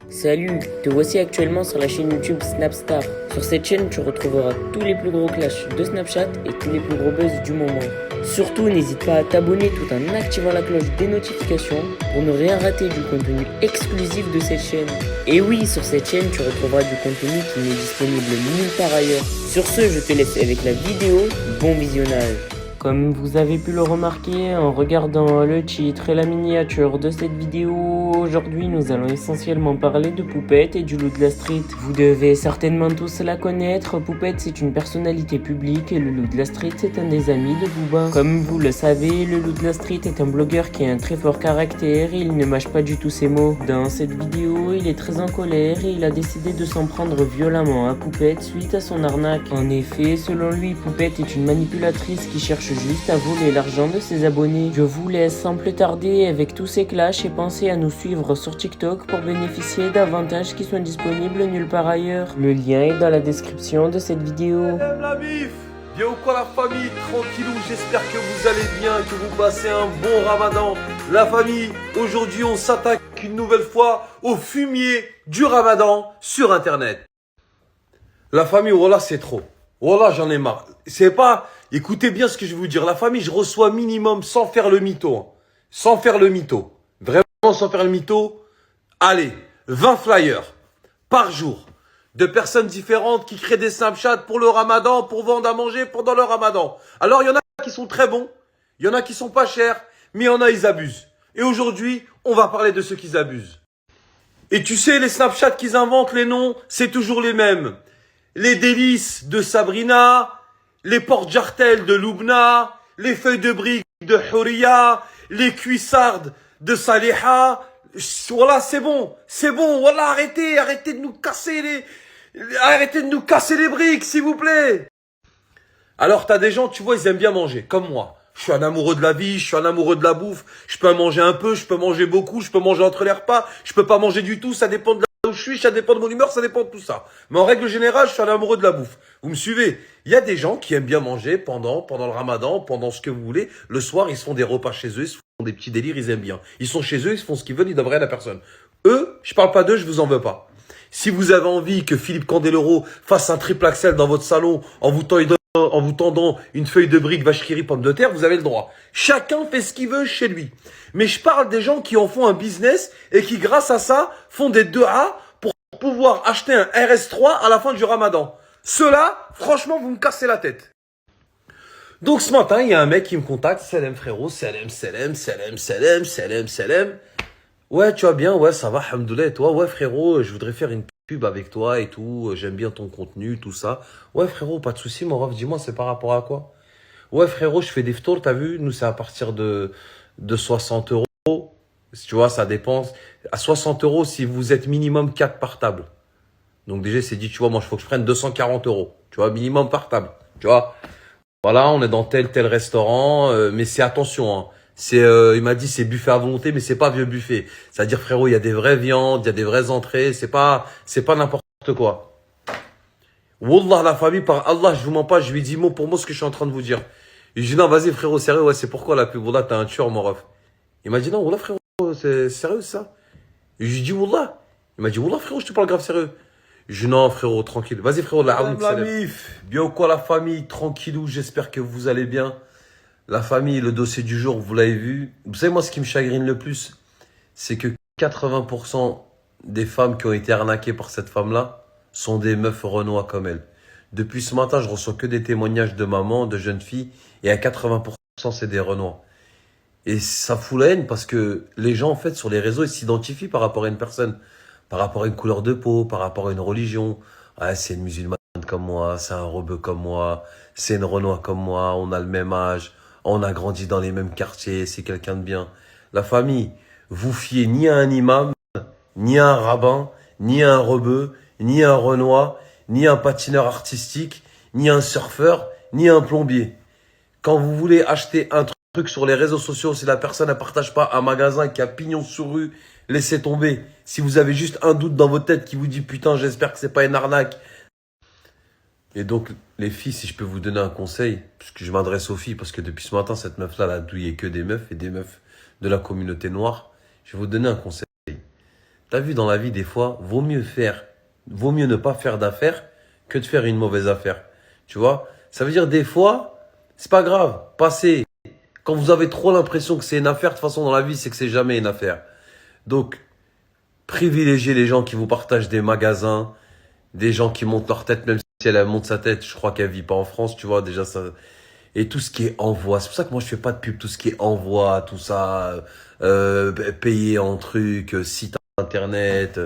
Salut, te voici actuellement sur la chaîne YouTube Snapstar. Sur cette chaîne, tu retrouveras tous les plus gros clashs de Snapchat et tous les plus gros buzz du moment. Surtout, n'hésite pas à t'abonner tout en activant la cloche des notifications pour ne rien rater du contenu exclusif de cette chaîne. Et oui, sur cette chaîne, tu retrouveras du contenu qui n'est disponible nulle part ailleurs. Sur ce, je te laisse avec la vidéo. Bon visionnage. Comme vous avez pu le remarquer en regardant le titre et la miniature de cette vidéo, aujourd'hui nous allons essentiellement parler de Poupette et du loup de la street. Vous devez certainement tous la connaître, Poupette c'est une personnalité publique et le loup de la street c'est un des amis de Booba. Comme vous le savez, le loup de la street est un blogueur qui a un très fort caractère et il ne mâche pas du tout ses mots. Dans cette vidéo, il est très en colère et il a décidé de s'en prendre violemment à Poupette suite à son arnaque. En effet, selon lui, Poupette est une manipulatrice qui cherche juste à voler l'argent de ses abonnés. Je vous laisse sans plus tarder avec tous ces clashs et pensez à nous suivre sur TikTok pour bénéficier d'avantages qui sont disponibles nulle part ailleurs. Le lien est dans la description de cette vidéo. Madame la bif, bien ou quoi la famille, tranquillou, j'espère que vous allez bien, que vous passez un bon ramadan. La famille, aujourd'hui on s'attaque une nouvelle fois au fumier du ramadan sur internet. La famille, voilà c'est trop. Voilà j'en ai marre. C'est pas, écoutez bien ce que je vais vous dire. La famille, je reçois minimum sans faire le mytho. Sans faire le mytho. Vraiment sans faire le mytho. Allez, 20 flyers par jour de personnes différentes qui créent des Snapchat pour le ramadan, pour vendre à manger pendant le ramadan. Alors, il y en a qui sont très bons, il y en a qui sont pas chers, mais il y en a, ils abusent. Et aujourd'hui, on va parler de ceux qui abusent. Et tu sais, les Snapchat qu'ils inventent, les noms, c'est toujours les mêmes. Les délices de Sabrina, les porte-jartelles de Loubna, les feuilles de briques de Houria, les cuissardes de Saleha. Voilà, c'est bon, voilà, arrêtez de nous casser arrêtez de nous casser les briques, s'il vous plaît. Alors, t'as des gens, tu vois, ils aiment bien manger, comme moi. Je suis un amoureux de la vie, je suis un amoureux de la bouffe. Je peux en manger un peu, je peux manger beaucoup, je peux manger entre les repas, je peux pas manger du tout, ça dépend de là où je suis, ça dépend de mon humeur, ça dépend de tout ça. Mais en règle générale, je suis un amoureux de la bouffe. Vous me suivez? Il y a des gens qui aiment bien manger pendant le ramadan, pendant ce que vous voulez. Le soir, ils se font des repas chez eux, ils se font des petits délires, ils aiment bien. Ils sont chez eux, ils se font ce qu'ils veulent, ils donnent rien à personne. Eux, je parle pas d'eux, je vous en veux pas. Si vous avez envie que Philippe Candeloro fasse un triple axel dans votre salon en vous tendant une feuille de brique, vache qui rit, pomme de terre, vous avez le droit. Chacun fait ce qu'il veut chez lui. Mais je parle des gens qui en font un business et qui, grâce à ça, font des 2A pour pouvoir acheter un RS3 à la fin du ramadan. Ceux-là, franchement, vous me cassez la tête. Donc ce matin, il y a un mec qui me contacte. Salam frérot, salam. Ouais, tu vas bien? Ouais, ça va, alhamdoulilah. Et toi? Ouais, frérot, je voudrais faire une pub avec toi et tout. J'aime bien ton contenu, tout ça. Ouais, frérot, pas de souci, mon ref, dis-moi, c'est par rapport à quoi? Ouais, frérot, je fais des ftours, t'as vu? Nous, c'est à partir de 60 euros. Tu vois, ça dépend. À 60 euros, si vous êtes minimum 4 par table. Donc déjà, c'est dit, tu vois, moi, il faut que je prenne 240 euros. Tu vois, minimum par table. Tu vois? Voilà, on est dans tel restaurant, mais c'est attention, hein. Il m'a dit c'est buffet à volonté, mais c'est pas vieux buffet. C'est-à-dire frérot, il y a des vraies viandes, il y a des vraies entrées, c'est pas n'importe quoi. Wallah la famille, par Allah, je vous mens pas, je lui dis mot pour mot ce que je suis en train de vous dire. Il dit non, vas-y frérot, sérieux, ouais, c'est pourquoi la pub, Wallah, t'as un tueur mon ref. Il m'a dit non, Wallah frérot, c'est sérieux ça. Et je lui dis Wallah. Il m'a dit Wallah frérot, je te parle grave sérieux. Je dis non frérot, tranquille. Vas-y frérot, la mif, bien ou quoi la famille, tranquillou, j'espère que vous allez bien. La famille, le dossier du jour, vous l'avez vu. Vous savez, moi, ce qui me chagrine le plus, c'est que 80% des femmes qui ont été arnaquées par cette femme-là sont des meufs renois comme elle. Depuis ce matin, je reçois que des témoignages de mamans, de jeunes filles, et à 80%, c'est des renois. Et ça fout la haine parce que les gens, en fait, sur les réseaux, ils s'identifient par rapport à une personne, par rapport à une couleur de peau, par rapport à une religion. Ah, c'est une musulmane comme moi, c'est un rebeu comme moi, c'est une renois comme moi, on a le même âge. On a grandi dans les mêmes quartiers, c'est quelqu'un de bien. La famille, vous fiez ni à un imam, ni à un rabbin, ni à un rebeu, ni à un renois, ni à un patineur artistique, ni à un surfeur, ni à un plombier. Quand vous voulez acheter un truc sur les réseaux sociaux, si la personne ne partage pas un magasin qui a pignon sur rue, laissez tomber. Si vous avez juste un doute dans votre tête qui vous dit putain, j'espère que c'est pas une arnaque. Et donc, les filles, si je peux vous donner un conseil, puisque je m'adresse aux filles, parce que depuis ce matin, cette meuf-là, elle a douillé que des meufs et des meufs de la communauté noire. Je vais vous donner un conseil. T'as vu, dans la vie, des fois, vaut mieux ne pas faire d'affaires que de faire une mauvaise affaire. Tu vois? Ça veut dire, des fois, c'est pas grave. Passez. Quand vous avez trop l'impression que c'est une affaire, de toute façon, dans la vie, c'est que c'est jamais une affaire. Donc, privilégiez les gens qui vous partagent des magasins, des gens qui montent leur tête, même si elle monte sa tête, je crois qu'elle vit pas en France, tu vois, déjà ça. Et tout ce qui est envoi, c'est pour ça que moi je fais pas de pub, tout ce qui est envoi, tout ça, payer en truc, site internet.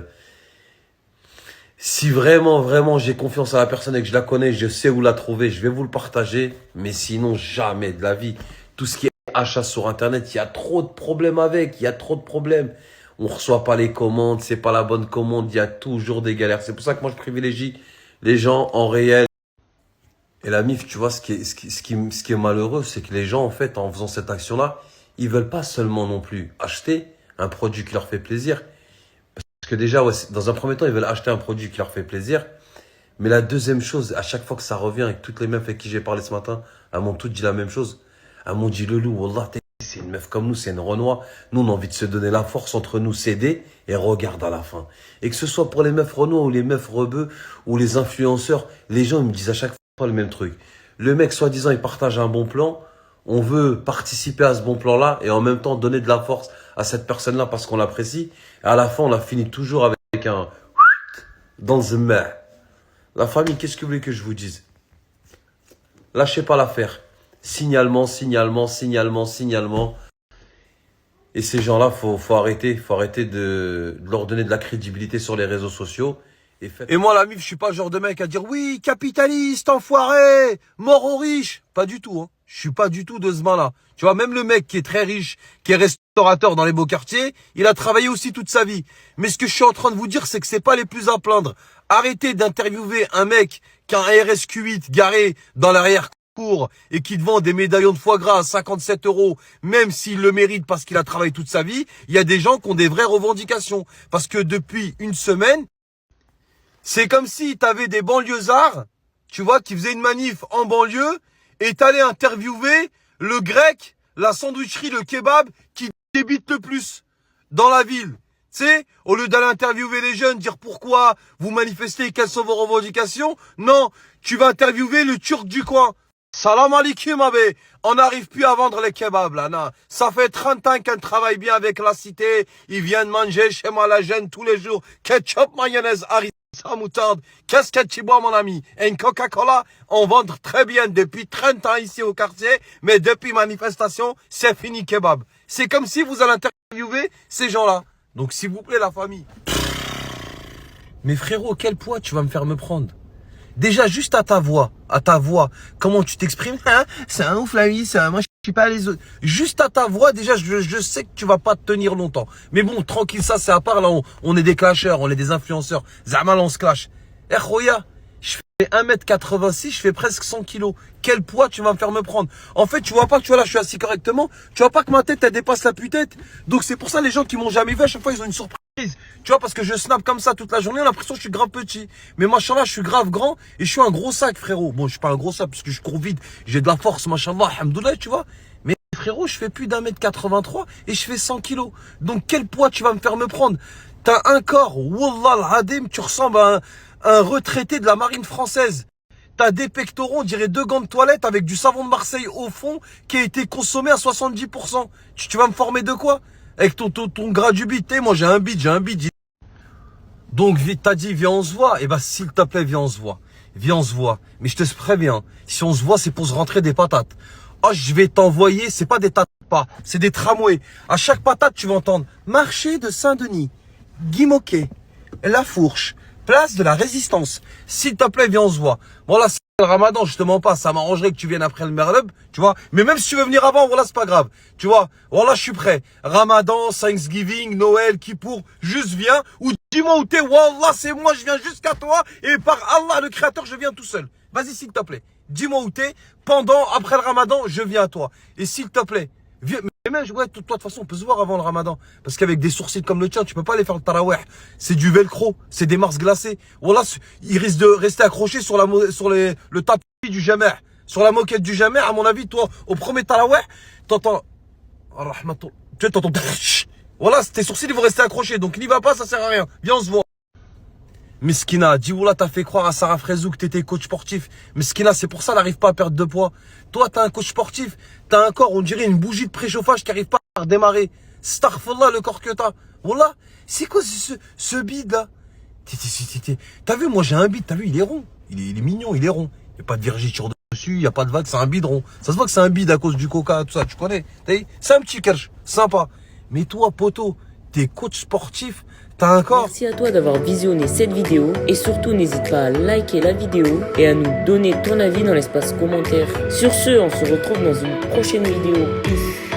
Si vraiment, vraiment j'ai confiance à la personne et que je la connais, je sais où la trouver, je vais vous le partager. Mais sinon, jamais de la vie. Tout ce qui est achat sur internet, il y a trop de problèmes avec, il y a trop de problèmes. On reçoit pas les commandes, c'est pas la bonne commande, il y a toujours des galères. C'est pour ça que moi je privilégie les gens en réel. Et la MIF, tu vois, ce qui est malheureux, c'est que les gens, en fait, en faisant cette action-là, ils veulent pas seulement non plus acheter un produit qui leur fait plaisir. Parce que déjà, ouais, dans un premier temps, ils veulent acheter un produit qui leur fait plaisir. Mais la deuxième chose, à chaque fois que ça revient, avec toutes les meufs avec qui j'ai parlé ce matin, elles m'ont toutes dit la même chose. Elles m'ont dit, Loulou, Wallah, c'est une meuf comme nous, c'est une Renoir. Nous, on a envie de se donner la force entre nous, s'aider et regarde à la fin. Et que ce soit pour les meufs Renoir ou les meufs rebeux ou les influenceurs, les gens ils me disent à chaque fois le même truc. Le mec, soi-disant, il partage un bon plan. On veut participer à ce bon plan-là et en même temps donner de la force à cette personne-là parce qu'on l'apprécie. Et à la fin, on a fini toujours avec un dans the main. La famille, qu'est-ce que vous voulez que je vous dise? Lâchez pas l'affaire. Signalement, signalement, signalement, signalement. Et ces gens-là, faut arrêter de leur donner de la crédibilité sur les réseaux sociaux. Et moi, la MIF, je suis pas le genre de mec à dire oui, capitaliste, enfoiré, mort aux riches. Pas du tout, hein. Je suis pas du tout de ce bain-là. Tu vois, même le mec qui est très riche, qui est restaurateur dans les beaux quartiers, il a travaillé aussi toute sa vie. Mais ce que je suis en train de vous dire, c'est que c'est pas les plus à plaindre. Arrêtez d'interviewer un mec qui a un RSQ8 garé dans l'arrière-cour et qui te vend des médaillons de foie gras à 57 €, même s'il le mérite parce qu'il a travaillé toute sa vie. Il y a des gens qui ont des vraies revendications. Parce que depuis une semaine, c'est comme si t'avais des banlieusards, tu vois, qui faisaient une manif en banlieue et t'allais interviewer le grec, la sandwicherie, le kebab qui débite le plus dans la ville. Tu sais, au lieu d'aller interviewer les jeunes, dire pourquoi vous manifestez, quelles sont vos revendications, non, tu vas interviewer le turc du coin. Salam alaikum, abé. On n'arrive plus à vendre les kebabs, là, non. Ça fait 30 ans qu'elle travaille bien avec la cité. Ils viennent manger chez moi la jeune tous les jours. Ketchup, mayonnaise, harissa, moutarde. Qu'est-ce que tu bois, mon ami? Et une Coca-Cola, on vend très bien depuis 30 ans ici au quartier. Mais depuis manifestation, c'est fini kebab. C'est comme si vous allez interviewer ces gens-là. Donc, s'il vous plaît, la famille. Mais frérot, quel poids tu vas me faire me prendre? Déjà, juste à ta voix, comment tu t'exprimes, hein, c'est un ouf la vie, moi je suis pas les autres. Juste à ta voix, déjà, je sais que tu vas pas te tenir longtemps. Mais bon, tranquille, ça c'est à part, là, on est des clasheurs, on est des influenceurs. Zamal, on se clash. Eh, Khoya, je fais 1m86, je fais presque 100 kilos. Quel poids tu vas me faire me prendre? En fait, tu vois pas que tu vois là, je suis assis correctement. Tu vois pas que ma tête, elle dépasse la tue-tête. Donc c'est pour ça les gens qui m'ont jamais vu, à chaque fois, ils ont une surprise. Tu vois, parce que je snap comme ça toute la journée, on a l'impression que je suis grave petit. Mais machallah, je suis grave grand et je suis un gros sac, frérot. Bon, je suis pas un gros sac parce que je cours vite, j'ai de la force, machallah, alhamdoulilah, tu vois. Mais frérot, je fais plus d'1m83 et je fais 100 kilos. Donc quel poids tu vas me faire me prendre? T'as un corps, wallah al-hadim, tu ressembles à un retraité de la marine française. T'as des pectoraux, on dirait 2 gants de toilette avec du savon de Marseille au fond qui a été consommé à 70%. Tu vas me former de quoi? Avec ton gras du bit. Moi j'ai un bit. Donc vite, t'as dit viens on se voit. Eh ben s'il te plaît viens on se voit. Viens on se voit. Mais je te préviens, si on se voit c'est pour se rentrer des patates. Oh je vais t'envoyer, c'est pas des tatas, c'est des tramways. À chaque patate tu vas entendre marché de Saint-Denis, Guy Moquet, La Fourche, place de la Résistance. S'il te plaît viens on se voit. Voilà, c'est le Ramadan, justement pas, ça m'arrangerait que tu viennes après le Merleb, tu vois. Mais même si tu veux venir avant, voilà, c'est pas grave. Tu vois, voilà, je suis prêt. Ramadan, Thanksgiving, Noël, Kippour, juste viens. Ou dis-moi où t'es, wallah, c'est moi, je viens jusqu'à toi. Et par Allah, le Créateur, je viens tout seul. Vas-y, s'il te plaît. Dis-moi où t'es. Après le Ramadan, je viens à toi. Et s'il te plaît, viens. Mais même, ouais, toi, de toute façon, on peut se voir avant le Ramadan. Parce qu'avec des sourcils comme le tien, tu peux pas aller faire le taraweh. C'est du velcro, c'est des mars glacés. Voilà, il risque de rester accroché sur le tapis du Jama'. Sur la moquette du Jama', à mon avis, toi, au premier taraweh, t'entends, tu t'entends, Voilà, tes sourcils, ils vont rester accrochés. Donc n'y va pas, ça sert à rien. Viens, on se voit. Miskina, dis-oula, t'as fait croire à Sarah Frézou que t'étais coach sportif. Miskina, c'est pour ça, elle n'arrive pas à perdre de poids. Toi, t'as un coach sportif, t'as un corps, on dirait une bougie de préchauffage qui n'arrive pas à redémarrer. Starfallah, le corps que t'as. Voilà, c'est quoi ce bide là? T'as vu, moi j'ai un bide, t'as vu, il est rond. Il est mignon, il est rond. Il n'y a pas de vergiture dessus, il n'y a pas de vague, c'est un bide rond. Ça se voit que c'est un bide à cause du coca, tout ça, tu connais. C'est un petit kerch, sympa. Mais toi, poteau, t'es coach sportif, t'as un corps. Merci à toi d'avoir visionné cette vidéo et surtout n'hésite pas à liker la vidéo et à nous donner ton avis dans l'espace commentaire. Sur ce, on se retrouve dans une prochaine vidéo. Peace.